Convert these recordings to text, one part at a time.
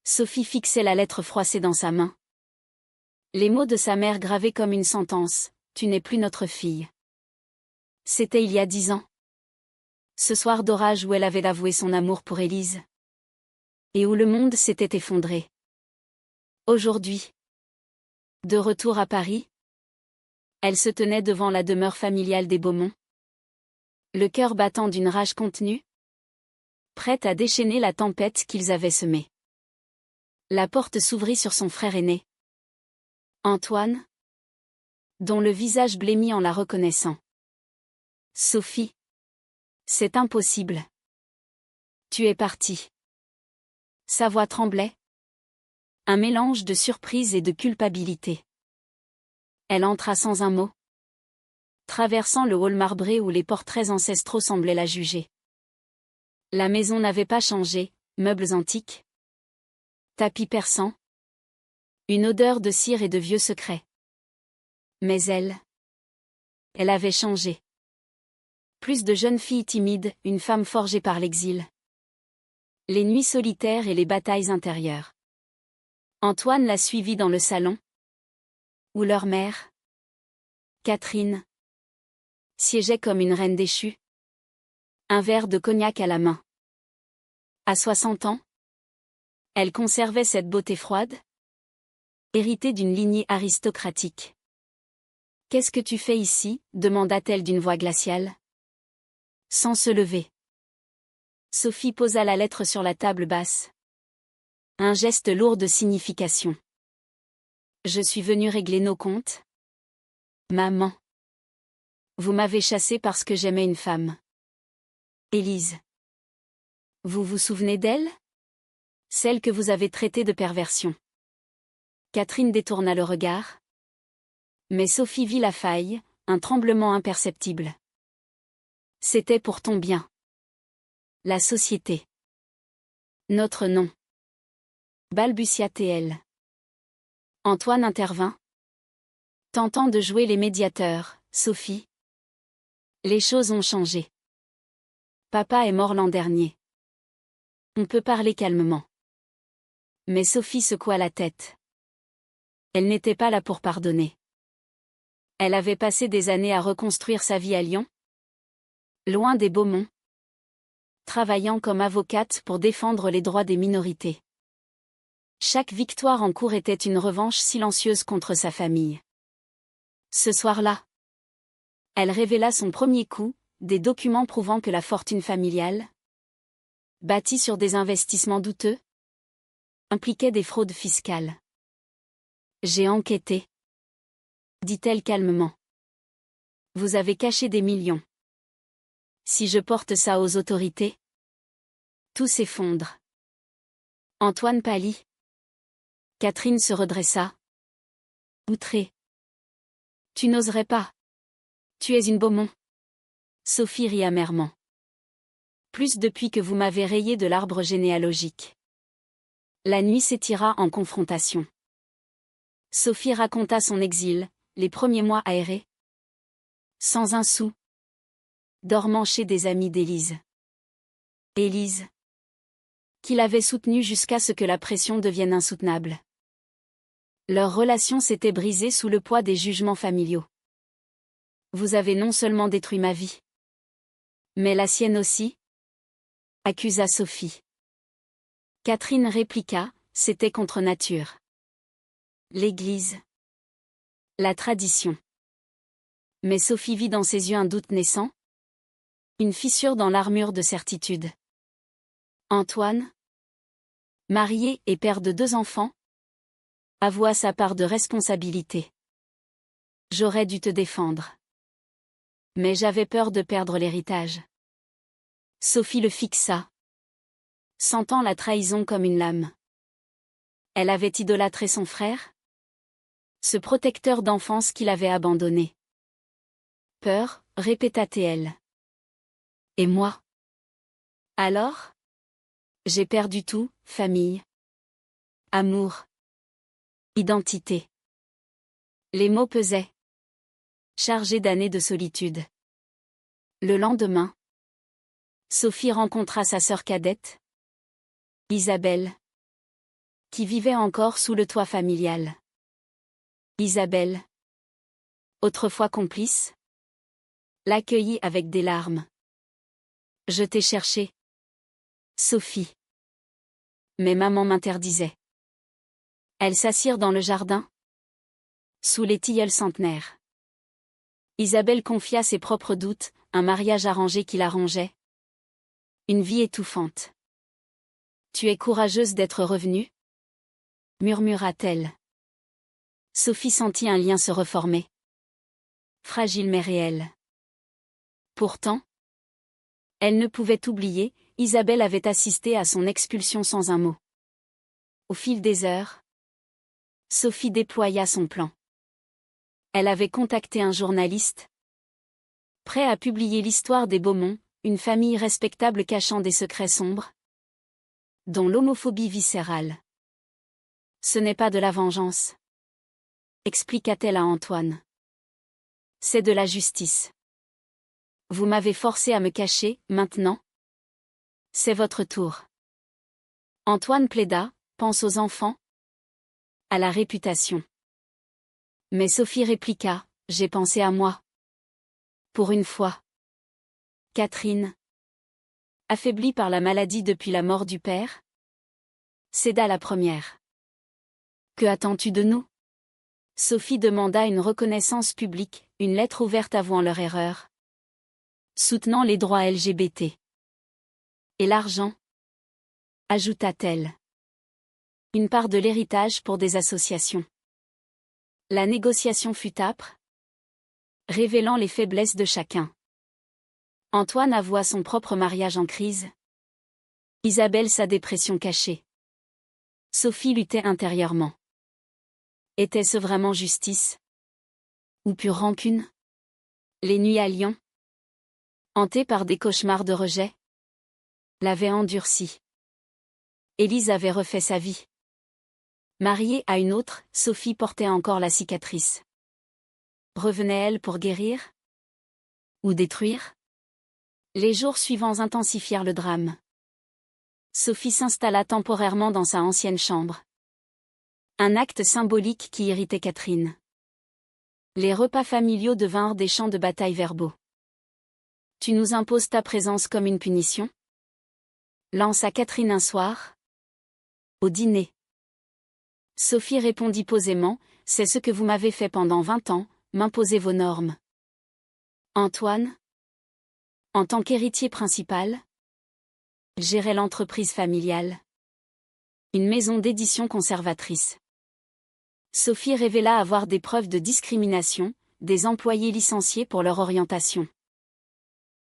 Sophie fixait la lettre froissée dans sa main. Les mots de sa mère gravés comme une sentence, « Tu n'es plus notre fille ». C'était il y a 10 ans. Ce soir d'orage où elle avait avoué son amour pour Élise. Et où le monde s'était effondré. Aujourd'hui, de retour à Paris, elle se tenait devant la demeure familiale des Beaumont. Le cœur battant d'une rage contenue, prête à déchaîner la tempête qu'ils avaient semée. La porte s'ouvrit sur son frère aîné, Antoine, dont le visage blêmit en la reconnaissant. « Sophie, c'est impossible. Tu es partie. » Sa voix tremblait. Un mélange de surprise et de culpabilité. Elle entra sans un mot, traversant le hall marbré où les portraits ancestraux semblaient la juger. La maison n'avait pas changé, meubles antiques, tapis persans, une odeur de cire et de vieux secrets. Mais elle avait changé. Plus de jeune fille timide, une femme forgée par l'exil. Les nuits solitaires et les batailles intérieures. Antoine la suivit dans le salon, où leur mère, Catherine, siégeait comme une reine déchue, un verre de cognac à la main. À 60 ans, elle conservait cette beauté froide, héritée d'une lignée aristocratique. « Qu'est-ce que tu fais ici » demanda-t-elle d'une voix glaciale. Sans se lever. Sophie posa la lettre sur la table basse. Un geste lourd de signification. « Je suis venue régler nos comptes. Maman. Vous m'avez chassée parce que j'aimais une femme. Élise. Vous vous souvenez d'elle? Celle que vous avez traitée de perversion. » Catherine détourna le regard. Mais Sophie vit la faille, un tremblement imperceptible. C'était pour ton bien. La société. Notre nom. Balbutia-t-elle. Antoine intervint. Tentant de jouer les médiateurs, Sophie. Les choses ont changé. Papa est mort l'an dernier. On peut parler calmement. Mais Sophie secoua la tête. Elle n'était pas là pour pardonner. Elle avait passé des années à reconstruire sa vie à Lyon, loin des Beaumont, travaillant comme avocate pour défendre les droits des minorités. Chaque victoire en cours était une revanche silencieuse contre sa famille. Ce soir-là, elle révéla son premier coup, des documents prouvant que la fortune familiale, bâtie sur des investissements douteux, impliquait des fraudes fiscales. « J'ai enquêté, » dit-elle calmement. « Vous avez caché des millions. Si je porte ça aux autorités, tout s'effondre. » Antoine pâlit. Catherine se redressa. Outrée. « Tu n'oserais pas. Tu es une Beaumont. » Sophie rit amèrement. « Plus depuis que vous m'avez rayé de l'arbre généalogique. » La nuit s'étira en confrontation. Sophie raconta son exil, les premiers mois aérés. Sans un sou. Dormant chez des amis d'Élise. Élise. Qui l'avait soutenue jusqu'à ce que la pression devienne insoutenable. Leur relation s'était brisée sous le poids des jugements familiaux. Vous avez non seulement détruit ma vie, mais la sienne aussi, accusa Sophie. Catherine répliqua, c'était contre nature. L'Église. La tradition. Mais Sophie vit dans ses yeux un doute naissant. Une fissure dans l'armure de certitude. Antoine, marié et père de 2 enfants, avoua sa part de responsabilité. J'aurais dû te défendre. Mais j'avais peur de perdre l'héritage. Sophie le fixa, sentant la trahison comme une lame. Elle avait idolâtré son frère, ce protecteur d'enfance qu'il avait abandonné. Peur, répéta-t-elle. Et moi? Alors? J'ai perdu tout, famille, amour, identité. Les mots pesaient, chargés d'années de solitude. Le lendemain, Sophie rencontra sa sœur cadette, Isabelle, qui vivait encore sous le toit familial. Isabelle, autrefois complice, l'accueillit avec des larmes. Je t'ai cherché, Sophie. Mais maman m'interdisait. Elles s'assirent dans le jardin, sous les tilleuls centenaires. Isabelle confia ses propres doutes, un mariage arrangé qui l'arrangeait. Une vie étouffante. Tu es courageuse d'être revenue? Murmura-t-elle. Sophie sentit un lien se reformer. Fragile mais réel. Pourtant, elle ne pouvait oublier, Isabelle avait assisté à son expulsion sans un mot. Au fil des heures, Sophie déploya son plan. Elle avait contacté un journaliste, prêt à publier l'histoire des Beaumont, une famille respectable cachant des secrets sombres, dont l'homophobie viscérale. Ce n'est pas de la vengeance, expliqua-t-elle à Antoine. C'est de la justice. Vous m'avez forcé à me cacher, maintenant, c'est votre tour. Antoine plaida, pense aux enfants, à la réputation. Mais Sophie répliqua, j'ai pensé à moi. Pour une fois. Catherine, affaiblie par la maladie depuis la mort du père, céda la première. Que attends-tu de nous? Sophie demanda une reconnaissance publique, une lettre ouverte avouant leur erreur, soutenant les droits LGBT. Et l'argent? Ajouta-t-elle. Une part de l'héritage pour des associations. La négociation fut âpre, révélant les faiblesses de chacun. Antoine avoua son propre mariage en crise. Isabelle sa dépression cachée. Sophie luttait intérieurement. Était-ce vraiment justice? Ou pure rancune? Les nuits à Lyon, hantées par des cauchemars de rejet, l'avaient endurcie. Élise avait refait sa vie. Mariée à une autre, Sophie portait encore la cicatrice. Revenait-elle pour guérir? Ou détruire? Les jours suivants intensifièrent le drame. Sophie s'installa temporairement dans sa ancienne chambre. Un acte symbolique qui irritait Catherine. Les repas familiaux devinrent des champs de bataille verbaux. Tu nous imposes ta présence comme une punition? Lança Catherine un soir. Au dîner. Sophie répondit posément, c'est ce que vous m'avez fait pendant 20 ans, m'imposer vos normes. Antoine, en tant qu'héritier principal, gérait l'entreprise familiale. Une maison d'édition conservatrice. Sophie révéla avoir des preuves de discrimination, des employés licenciés pour leur orientation.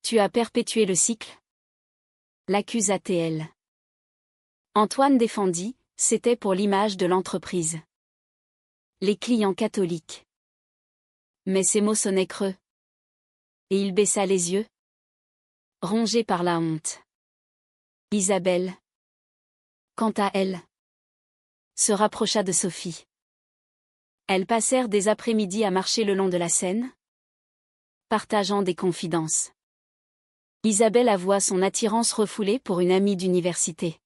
Tu as perpétué le cycle? L'accusa-t-elle. Antoine défendit, c'était pour l'image de l'entreprise. Les clients catholiques. Mais ces mots sonnaient creux. Et il baissa les yeux, rongé par la honte. Isabelle, quant à elle, se rapprocha de Sophie. Elles passèrent des après-midi à marcher le long de la Seine, partageant des confidences. Isabelle avoua son attirance refoulée pour une amie d'université.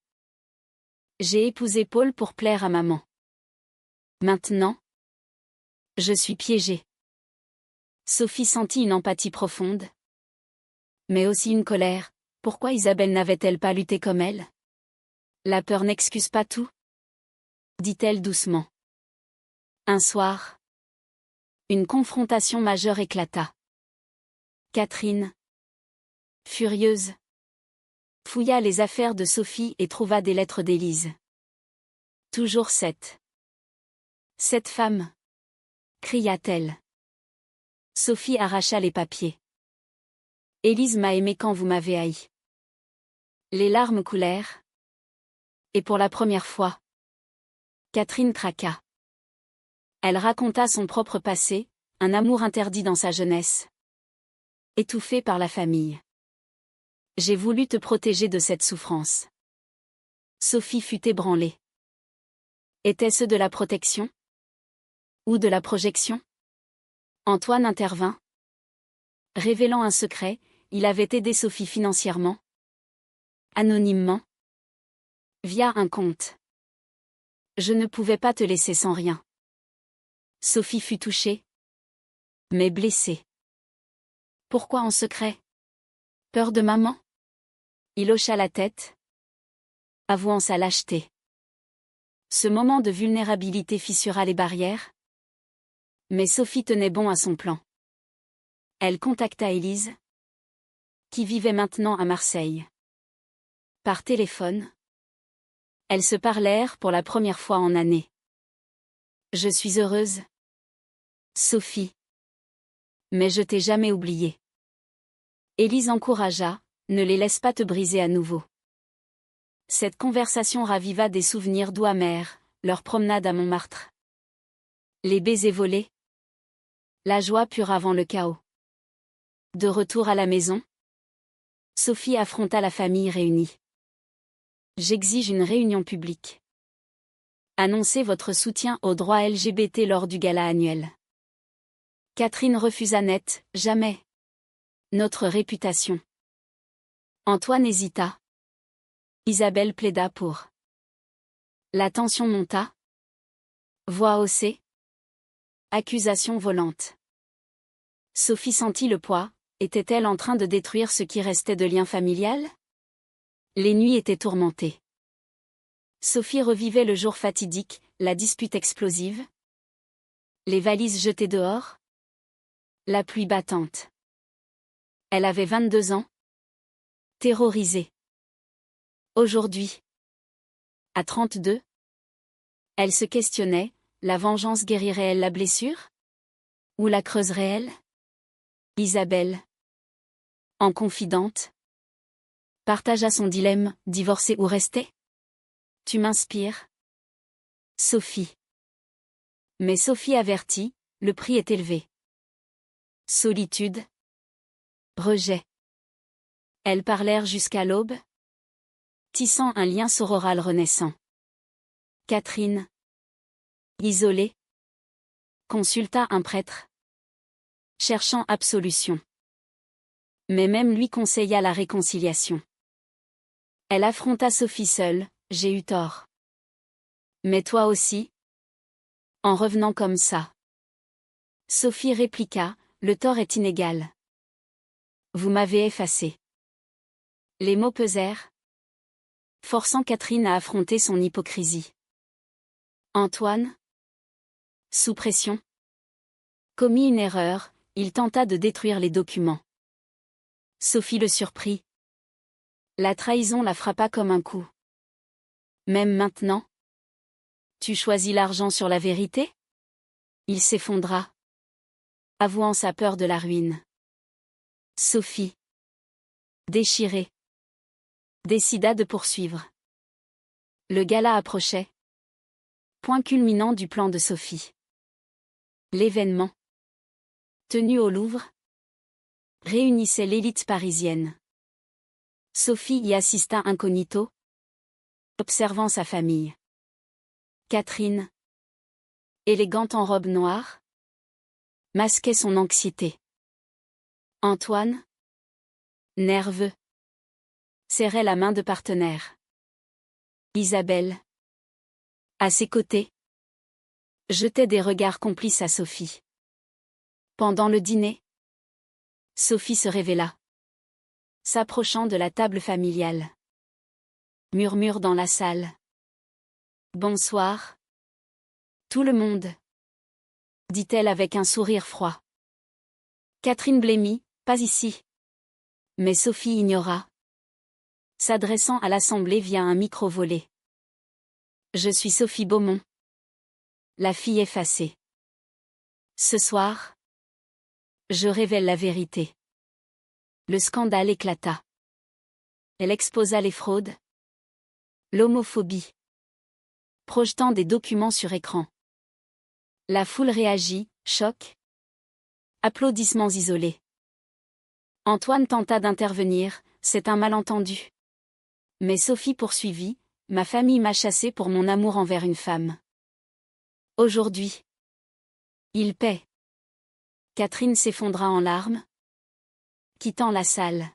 J'ai épousé Paul pour plaire à maman. Maintenant, je suis piégée. Sophie sentit une empathie profonde, mais aussi une colère. Pourquoi Isabelle n'avait-elle pas lutté comme elle? La peur n'excuse pas tout, dit-elle doucement. Un soir, une confrontation majeure éclata. Catherine, furieuse, fouilla les affaires de Sophie et trouva des lettres d'Élise. Toujours cette femme, cria-t-elle. Sophie arracha les papiers. Élise m'a aimé quand vous m'avez haï. Les larmes coulèrent. Et pour la première fois, Catherine craqua. Elle raconta son propre passé, un amour interdit dans sa jeunesse. Étouffé par la famille. J'ai voulu te protéger de cette souffrance. Sophie fut ébranlée. Était-ce de la protection? Ou de la projection? Antoine intervint. Révélant un secret, il avait aidé Sophie financièrement. Anonymement. Via un compte. Je ne pouvais pas te laisser sans rien. Sophie fut touchée, mais blessée. Pourquoi en secret? Peur de maman? Il hocha la tête, avouant sa lâcheté. Ce moment de vulnérabilité fissura les barrières. Mais Sophie tenait bon à son plan. Elle contacta Élise, qui vivait maintenant à Marseille. Par téléphone, elles se parlèrent pour la première fois en années. Je suis heureuse, Sophie. Mais je t'ai jamais oubliée. Élise encouragea, ne les laisse pas te briser à nouveau. Cette conversation raviva des souvenirs doux amers, leur promenade à Montmartre. Les baisers volés. La joie pure avant le chaos. De retour à la maison, Sophie affronta la famille réunie. J'exige une réunion publique. Annoncez votre soutien aux droits LGBT lors du gala annuel. Catherine refusa net, jamais. Notre réputation. Antoine hésita. Isabelle plaida pour. La tension monta. Voix haussée. Accusation volante. Sophie sentit le poids. Était-elle en train de détruire ce qui restait de lien familial? Les nuits étaient tourmentées. Sophie revivait le jour fatidique, la dispute explosive. Les valises jetées dehors. La pluie battante. Elle avait 22 ans. Terrorisée. Aujourd'hui, à 32, elle se questionnait, la vengeance guérirait-elle la blessure? Ou la creuserait-elle? Isabelle, en confidente, partagea son dilemme, divorcer ou rester? Tu m'inspires, Sophie. Mais Sophie avertit, le prix est élevé. Solitude. Rejet. Elles parlèrent jusqu'à l'aube, tissant un lien sororal renaissant. Catherine, isolée, consulta un prêtre, cherchant absolution. Mais même lui conseilla la réconciliation. Elle affronta Sophie seule, j'ai eu tort. Mais toi aussi? En revenant comme ça. Sophie répliqua, le tort est inégal. Vous m'avez effacé. Les mots pesèrent, forçant Catherine à affronter son hypocrisie. Antoine, sous pression, commis une erreur, il tenta de détruire les documents. Sophie le surprit. La trahison la frappa comme un coup. Même maintenant? Tu choisis l'argent sur la vérité? Il s'effondra, avouant sa peur de la ruine. Sophie, déchirée, décida de poursuivre. Le gala approchait. Point culminant du plan de Sophie. L'événement, tenu au Louvre, réunissait l'élite parisienne. Sophie y assista incognito, observant sa famille. Catherine, élégante en robe noire, masquait son anxiété. Antoine, nerveux, serrait la main de partenaire. Isabelle, à ses côtés, jetait des regards complices à Sophie. Pendant le dîner, Sophie se révéla, s'approchant de la table familiale. Murmure dans la salle. Bonsoir. Tout le monde, dit-elle avec un sourire froid. Catherine blêmit, pas ici. Mais Sophie ignora, s'adressant à l'assemblée via un micro volé. Je suis Sophie Beaumont. La fille effacée. Ce soir, je révèle la vérité. Le scandale éclata. Elle exposa les fraudes, l'homophobie, projetant des documents sur écran. La foule réagit, choc. Applaudissements isolés. Antoine tenta d'intervenir, c'est un malentendu. Mais Sophie poursuivit, ma famille m'a chassée pour mon amour envers une femme. Aujourd'hui, il paie. Catherine s'effondra en larmes, quittant la salle.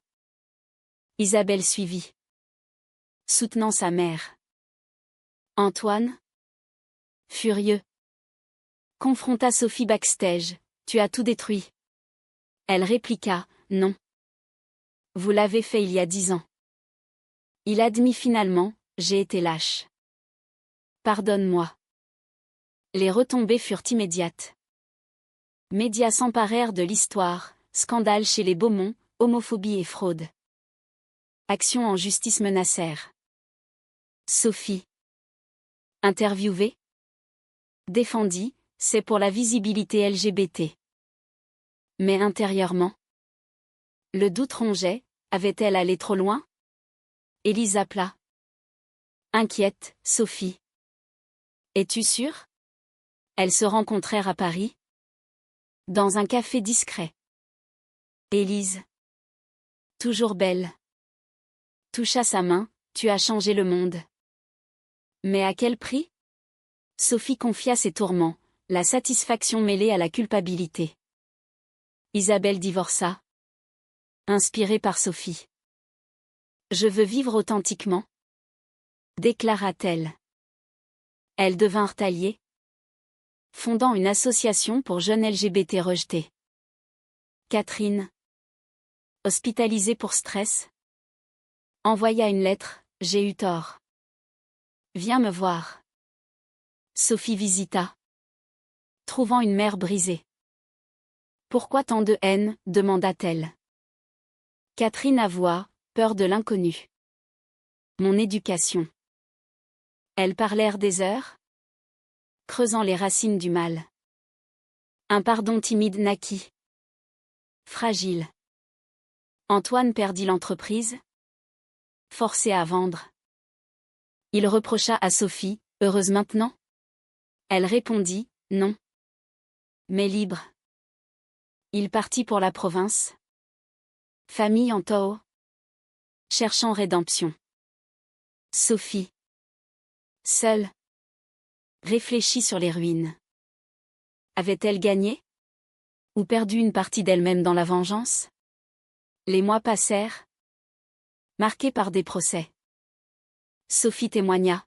Isabelle suivit, soutenant sa mère. Antoine, Furieux. Confronta Sophie backstage. Tu as tout détruit. Elle répliqua, non. Vous l'avez fait il y a 10 ans. Il admit finalement, j'ai été lâche. Pardonne-moi. Les retombées furent immédiates. Médias s'emparèrent de l'histoire, scandale chez les Beaumont, homophobie et fraude. Actions en justice menacèrent. Sophie. Interviewée. Défendit, c'est pour la visibilité LGBT. Mais intérieurement. Le doute rongeait, avait-elle allé trop loin? Élise appela. Inquiète, Sophie. Es-tu sûre? Elles se rencontrèrent à Paris. Dans un café discret. Élise. Toujours belle. Toucha sa main, tu as changé le monde. Mais à quel prix? Sophie confia ses tourments, la satisfaction mêlée à la culpabilité. Isabelle divorça. Inspirée par Sophie. Je veux vivre authentiquement, déclara-t-elle. Elles devinrent alliées, fondant une association pour jeunes LGBT rejetés. Catherine, hospitalisée pour stress, envoya une lettre, j'ai eu tort. Viens me voir. Sophie visita, trouvant une mère brisée. Pourquoi tant de haine, demanda-t-elle. Catherine avoua, peur de l'inconnu. Mon éducation. Elles parlèrent des heures, creusant les racines du mal. Un pardon timide naquit. Fragile. Antoine perdit l'entreprise, forcé à vendre. Il reprocha à Sophie, heureuse maintenant? Elle répondit, non. Mais libre. Il partit pour la province. Famille en tao. Cherchant rédemption. Sophie. Seule. Réfléchit sur les ruines. Avait-elle gagné? Ou perdu une partie d'elle-même dans la vengeance? Les mois passèrent. Marqués par des procès. Sophie témoigna.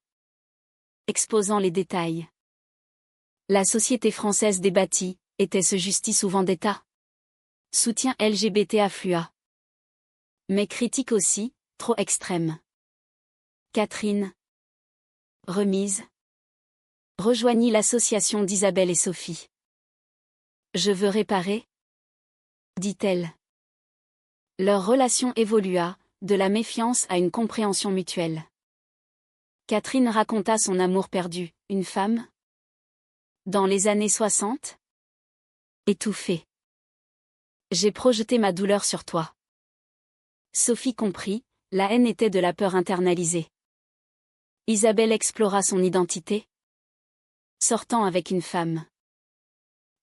Exposant les détails. La société française débattit, était-ce justice ou vendetta? Soutien LGBT afflua. Mais critique aussi, trop extrême. Catherine. Remise. Rejoignit l'association d'Isabelle et Sophie. Je veux réparer, dit-elle. Leur relation évolua, de la méfiance à une compréhension mutuelle. Catherine raconta son amour perdu, une femme? Dans les années 60? Étouffée. J'ai projeté ma douleur sur toi. Sophie comprit, la haine était de la peur internalisée. Isabelle explora son identité. Sortant avec une femme.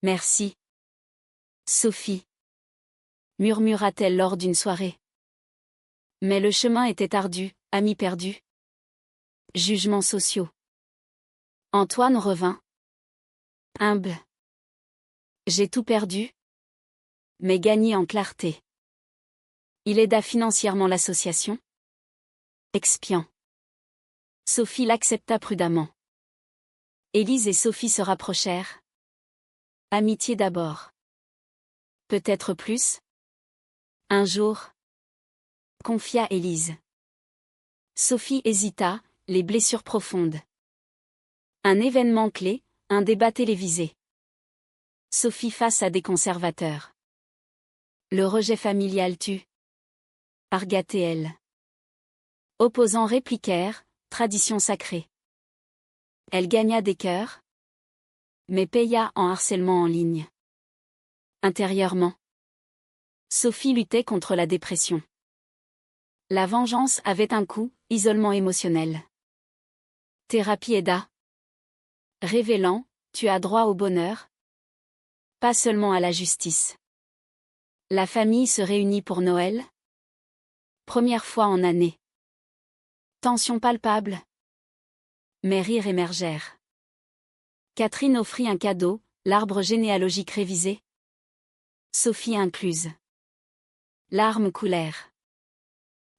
Merci. Sophie. Murmura-t-elle lors d'une soirée. Mais le chemin était ardu, amis perdus. Jugements sociaux. Antoine revint. Humble. J'ai tout perdu. Mais gagné en clarté. Il aida financièrement l'association. Expiant. Sophie l'accepta prudemment. Élise et Sophie se rapprochèrent. Amitié d'abord. Peut-être plus. Un jour. Confia Élise. Sophie hésita, les blessures profondes. Un événement clé, un débat télévisé. Sophie face à des conservateurs. Le rejet familial tue. Argat-elle. Opposants répliquèrent, tradition sacrée. Elle gagna des cœurs, mais paya en harcèlement en ligne. Intérieurement, Sophie luttait contre la dépression. La vengeance avait un coût, isolement émotionnel. Thérapie aida. Révélant, tu as droit au bonheur. Pas seulement à la justice. La famille se réunit pour Noël. Première fois en année. Tension palpable. Mais rires émergèrent. Catherine offrit un cadeau, l'arbre généalogique révisé. Sophie incluse. Larmes coulèrent.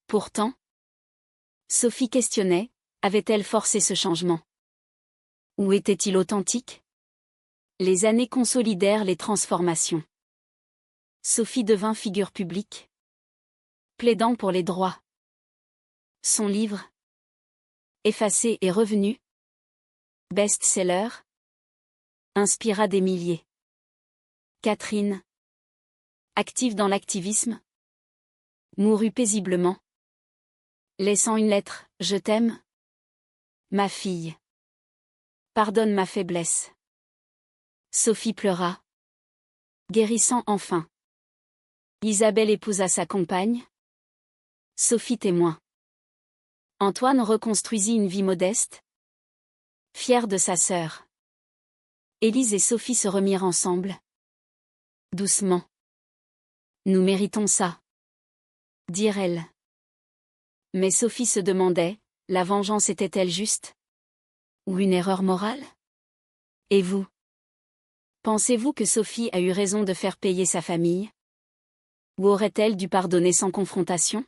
Pourtant, Sophie questionnait, avait-elle forcé ce changement? Ou était-il authentique? Les années consolidèrent les transformations. Sophie devint figure publique, plaidant pour les droits. Son livre, Effacé est revenu, best-seller, inspira des milliers. Catherine, active dans l'activisme, mourut paisiblement, laissant une lettre: Je t'aime, ma fille. Pardonne ma faiblesse. Sophie pleura, guérissant enfin. Isabelle épousa sa compagne. Sophie témoin. Antoine reconstruisit une vie modeste, fier de sa sœur. Élise et Sophie se remirent ensemble. Doucement. Nous méritons ça, dirent-elles. Mais Sophie se demandait, la vengeance était-elle juste? Ou une erreur morale? Et vous? Pensez-vous que Sophie a eu raison de faire payer sa famille? Ou aurait-elle dû pardonner sans confrontation?